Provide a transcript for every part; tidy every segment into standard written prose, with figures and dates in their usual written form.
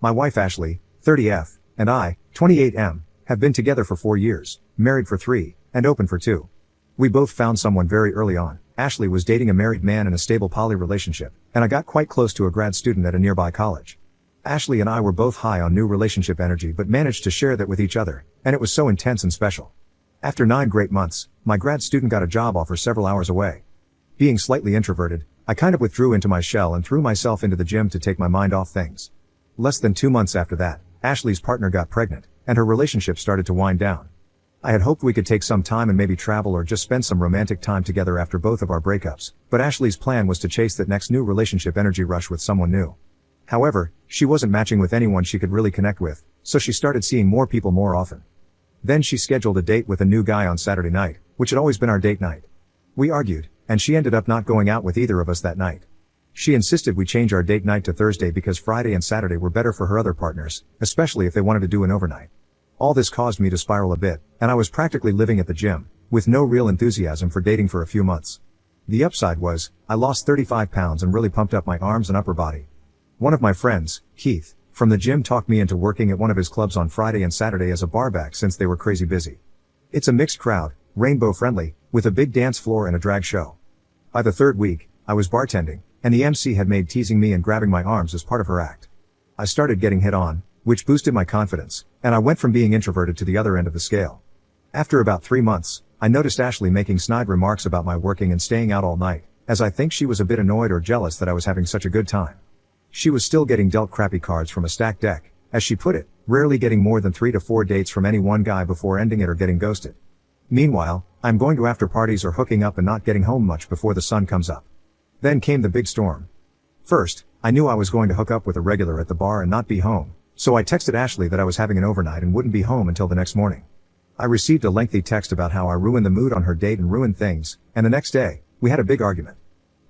My wife Ashley, 30F, and I, 28M, have been together for 4 years, married for 3, and open for 2. We both found someone very early on. Ashley was dating a married man in a stable poly relationship, and I got quite close to a grad student at a nearby college. Ashley and I were both high on new relationship energy but managed to share that with each other, and it was so intense and special. After 9 great months, my grad student got a job offer several hours away. Being slightly introverted, I kind of withdrew into my shell and threw myself into the gym to take my mind off things. Less than 2 months after that, Ashley's partner got pregnant, and her relationship started to wind down. I had hoped we could take some time and maybe travel or just spend some romantic time together after both of our breakups, but Ashley's plan was to chase that next new relationship energy rush with someone new. However, she wasn't matching with anyone she could really connect with, so she started seeing more people more often. Then she scheduled a date with a new guy on Saturday night, which had always been our date night. We argued, and she ended up not going out with either of us that night. She insisted we change our date night to Thursday because Friday and Saturday were better for her other partners, especially if they wanted to do an overnight. All this caused me to spiral a bit, and I was practically living at the gym, with no real enthusiasm for dating for a few months. The upside was, I lost 35 pounds and really pumped up my arms and upper body. One of my friends, Keith, from the gym talked me into working at one of his clubs on Friday and Saturday as a barback since they were crazy busy. It's a mixed crowd, rainbow friendly, with a big dance floor and a drag show. By the 3rd week, I was bartending, and the MC had made teasing me and grabbing my arms as part of her act. I started getting hit on, which boosted my confidence, and I went from being introverted to the other end of the scale. After about 3 months, I noticed Ashley making snide remarks about my working and staying out all night, as I think she was a bit annoyed or jealous that I was having such a good time. She was still getting dealt crappy cards from a stacked deck, as she put it, rarely getting more than 3 to 4 dates from any one guy before ending it or getting ghosted. Meanwhile, I'm going to after parties or hooking up and not getting home much before the sun comes up. Then came the big storm. First, I knew I was going to hook up with a regular at the bar and not be home, so I texted Ashley that I was having an overnight and wouldn't be home until the next morning. I received a lengthy text about how I ruined the mood on her date and ruined things, and the next day, we had a big argument.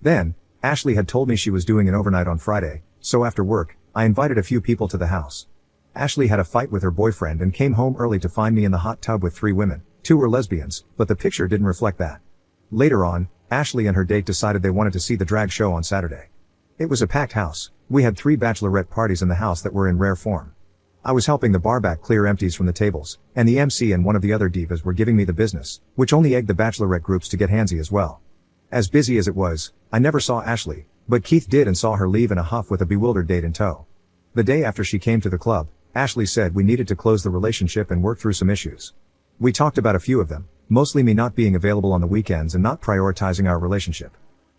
Then, Ashley had told me she was doing an overnight on Friday, so after work, I invited a few people to the house. Ashley had a fight with her boyfriend and came home early to find me in the hot tub with 3 women. 2 were lesbians, but the picture didn't reflect that. Later on, Ashley and her date decided they wanted to see the drag show on Saturday. It was a packed house. We had 3 bachelorette parties in the house that were in rare form. I was helping the barback clear empties from the tables, and the MC and one of the other divas were giving me the business, which only egged the bachelorette groups to get handsy as well. As busy as it was, I never saw Ashley, but Keith did and saw her leave in a huff with a bewildered date in tow. The day after she came to the club, Ashley said we needed to close the relationship and work through some issues. We talked about a few of them, mostly me not being available on the weekends and not prioritizing our relationship.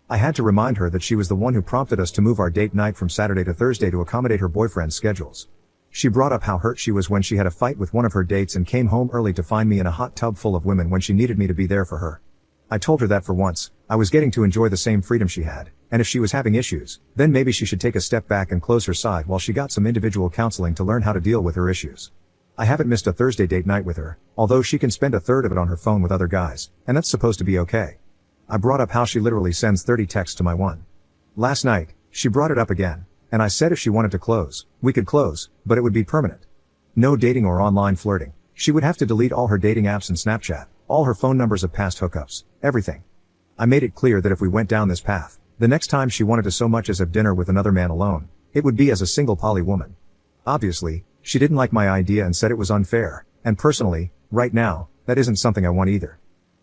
I had to remind her that she was the one who prompted us to move our date night from Saturday to Thursday to accommodate her boyfriend's schedules. She brought up how hurt she was when she had a fight with one of her dates and came home early to find me in a hot tub full of women when she needed me to be there for her. I told her that for once, I was getting to enjoy the same freedom she had, and if she was having issues, then maybe she should take a step back and close her side while she got some individual counseling to learn how to deal with her issues. I haven't missed a Thursday date night with her, although she can spend a third of it on her phone with other guys, and that's supposed to be okay. I brought up how she literally sends 30 texts to my one. Last night, she brought it up again, and I said if she wanted to close, we could close, but it would be permanent. No dating or online flirting. She would have to delete all her dating apps and Snapchat, all her phone numbers of past hookups, everything. I made it clear that if we went down this path, the next time she wanted to so much as have dinner with another man alone, it would be as a single poly woman. Obviously, she didn't like my idea and said it was unfair, and personally, right now, that isn't something I want either.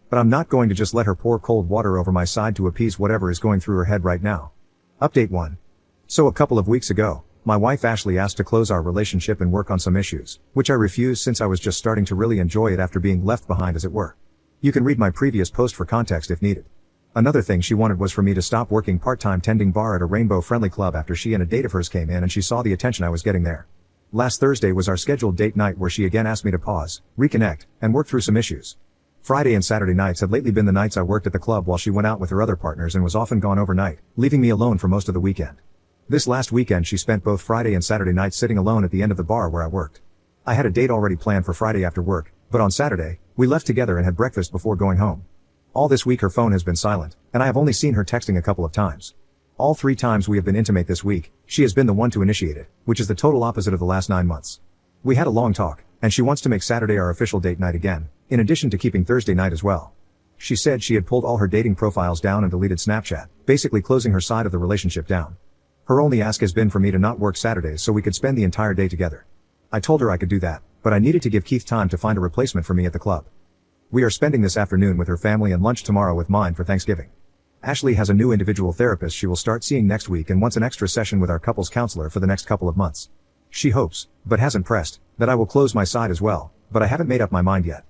But I'm not going to just let her pour cold water over my side to appease whatever is going through her head right now. Update 1. So a couple of weeks ago, my wife Ashley asked to close our relationship and work on some issues, which I refused since I was just starting to really enjoy it after being left behind as it were. You can read my previous post for context if needed. Another thing she wanted was for me to stop working part-time tending bar at a rainbow-friendly club after she and a date of hers came in and she saw the attention I was getting there. Last Thursday was our scheduled date night where she again asked me to pause, reconnect, and work through some issues. Friday and Saturday nights had lately been the nights I worked at the club while she went out with her other partners and was often gone overnight, leaving me alone for most of the weekend. This last weekend she spent both Friday and Saturday nights sitting alone at the end of the bar where I worked. I had a date already planned for Friday after work, but on Saturday, we left together and had breakfast before going home. All this week her phone has been silent, and I have only seen her texting a couple of times. All 3 times we have been intimate this week, she has been the one to initiate it, which is the total opposite of the last 9 months. We had a long talk, and she wants to make Saturday our official date night again, in addition to keeping Thursday night as well. She said she had pulled all her dating profiles down and deleted Snapchat, basically closing her side of the relationship down. Her only ask has been for me to not work Saturdays so we could spend the entire day together. I told her I could do that, but I needed to give Keith time to find a replacement for me at the club. We are spending this afternoon with her family and lunch tomorrow with mine for Thanksgiving. Ashley has a new individual therapist she will start seeing next week and wants an extra session with our couples counselor for the next couple of months. She hopes, but hasn't pressed, that I will close my side as well, but I haven't made up my mind yet.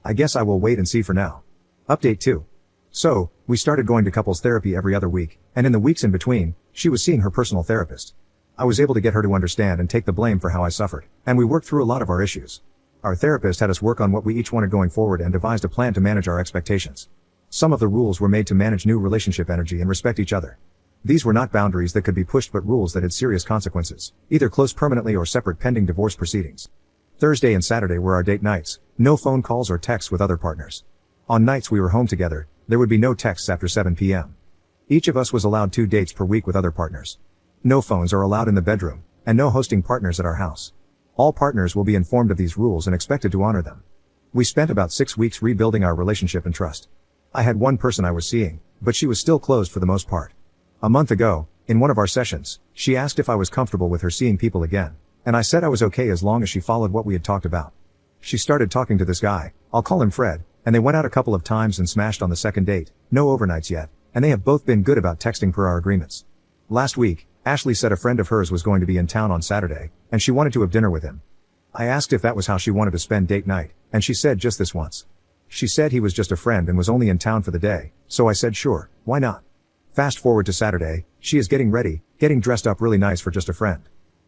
I guess I will wait and see for now. Update 2. So, we started going to couples therapy every other week, and in the weeks in between, she was seeing her personal therapist. I was able to get her to understand and take the blame for how I suffered, and we worked through a lot of our issues. Our therapist had us work on what we each wanted going forward and devised a plan to manage our expectations. Some of the rules were made to manage new relationship energy and respect each other. These were not boundaries that could be pushed but rules that had serious consequences, either close permanently or separate pending divorce proceedings. Thursday and Saturday were our date nights, no phone calls or texts with other partners. On nights we were home together, there would be no texts after 7 p.m. Each of us was allowed 2 dates per week with other partners. No phones are allowed in the bedroom, and no hosting partners at our house. All partners will be informed of these rules and expected to honor them. We spent about 6 weeks rebuilding our relationship and trust. I had one person I was seeing, but she was still closed for the most part. A month ago, in one of our sessions, she asked if I was comfortable with her seeing people again, and I said I was okay as long as she followed what we had talked about. She started talking to this guy, I'll call him Fred, and they went out a couple of times and smashed on the second date, no overnights yet, and they have both been good about texting per our agreements. Last week, Ashley said a friend of hers was going to be in town on Saturday, and she wanted to have dinner with him. I asked if that was how she wanted to spend date night, and she said just this once. She said he was just a friend and was only in town for the day, so I said sure, why not? Fast forward to Saturday, she is getting ready, getting dressed up really nice for just a friend.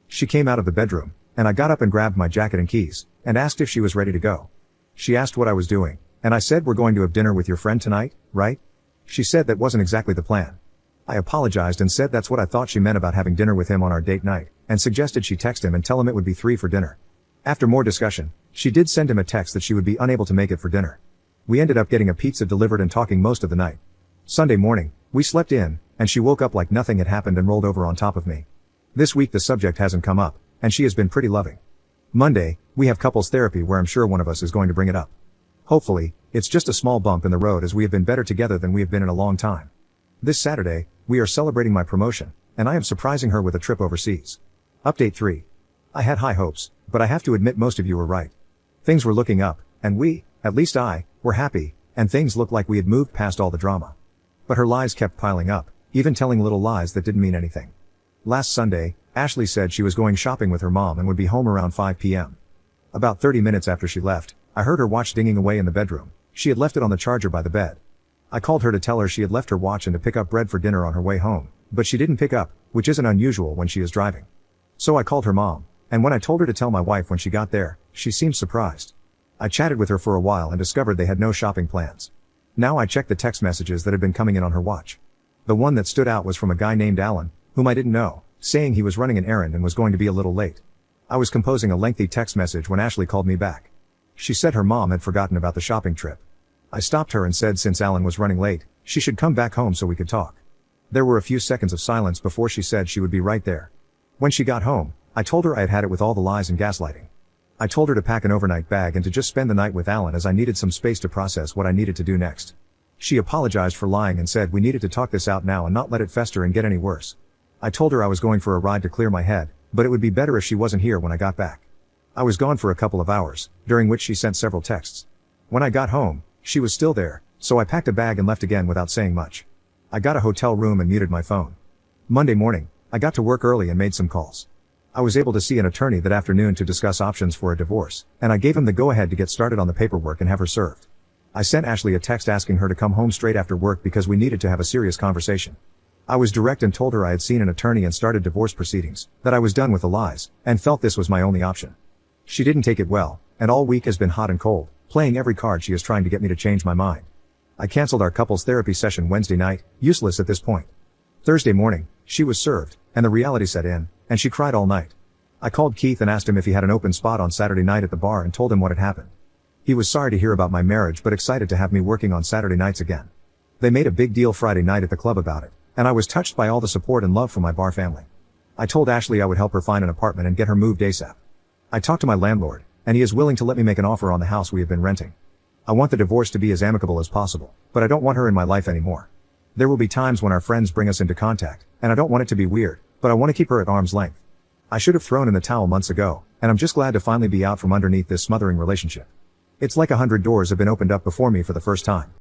She came out of the bedroom, and I got up and grabbed my jacket and keys, and asked if she was ready to go. She asked what I was doing, and I said we're going to have dinner with your friend tonight, right? She said that wasn't exactly the plan. I apologized and said that's what I thought she meant about having dinner with him on our date night, and suggested she text him and tell him it would be 3 for dinner. After more discussion, she did send him a text that she would be unable to make it for dinner. We ended up getting a pizza delivered and talking most of the night. Sunday morning, we slept in, and she woke up like nothing had happened and rolled over on top of me. This week the subject hasn't come up, and she has been pretty loving. Monday, we have couples therapy where I'm sure one of us is going to bring it up. Hopefully, it's just a small bump in the road as we have been better together than we have been in a long time. This Saturday, we are celebrating my promotion, and I am surprising her with a trip overseas. Update 3. I had high hopes, but I have to admit most of you were right. Things were looking up, and we, at least I, were happy, and things looked like we had moved past all the drama. But her lies kept piling up, even telling little lies that didn't mean anything. Last Sunday, Ashley said she was going shopping with her mom and would be home around 5 p.m. About 30 minutes after she left, I heard her watch dinging away in the bedroom. She had left it on the charger by the bed. I called her to tell her she had left her watch and to pick up bread for dinner on her way home, but she didn't pick up, which isn't unusual when she is driving. So I called her mom, and when I told her to tell my wife when she got there, she seemed surprised. I chatted with her for a while and discovered they had no shopping plans. Now I checked the text messages that had been coming in on her watch. The one that stood out was from a guy named Alan, whom I didn't know, saying he was running an errand and was going to be a little late. I was composing a lengthy text message when Ashley called me back. She said her mom had forgotten about the shopping trip. I stopped her and said since Alan was running late, she should come back home so we could talk. There were a few seconds of silence before she said she would be right there. When she got home, I told her I had had it with all the lies and gaslighting. I told her to pack an overnight bag and to just spend the night with Alan as I needed some space to process what I needed to do next. She apologized for lying and said we needed to talk this out now and not let it fester and get any worse. I told her I was going for a ride to clear my head, but it would be better if she wasn't here when I got back. I was gone for a couple of hours, during which she sent several texts. When I got home, she was still there, so I packed a bag and left again without saying much. I got a hotel room and muted my phone. Monday morning, I got to work early and made some calls. I was able to see an attorney that afternoon to discuss options for a divorce, and I gave him the go-ahead to get started on the paperwork and have her served. I sent Ashley a text asking her to come home straight after work because we needed to have a serious conversation. I was direct and told her I had seen an attorney and started divorce proceedings, that I was done with the lies, and felt this was my only option. She didn't take it well, and all week has been hot and cold, playing every card she is trying to get me to change my mind. I canceled our couples therapy session Wednesday night, useless at this point. Thursday morning, she was served, and the reality set in, and she cried all night. I called Keith and asked him if he had an open spot on Saturday night at the bar and told him what had happened. He was sorry to hear about my marriage but excited to have me working on Saturday nights again. They made a big deal Friday night at the club about it, and I was touched by all the support and love from my bar family. I told Ashley I would help her find an apartment and get her moved ASAP. I talked to my landlord, and he is willing to let me make an offer on the house we have been renting. I want the divorce to be as amicable as possible, but I don't want her in my life anymore. There will be times when our friends bring us into contact, and I don't want it to be weird, but I want to keep her at arm's length. I should have thrown in the towel months ago, and I'm just glad to finally be out from underneath this smothering relationship. It's like 100 doors have been opened up before me for the first time.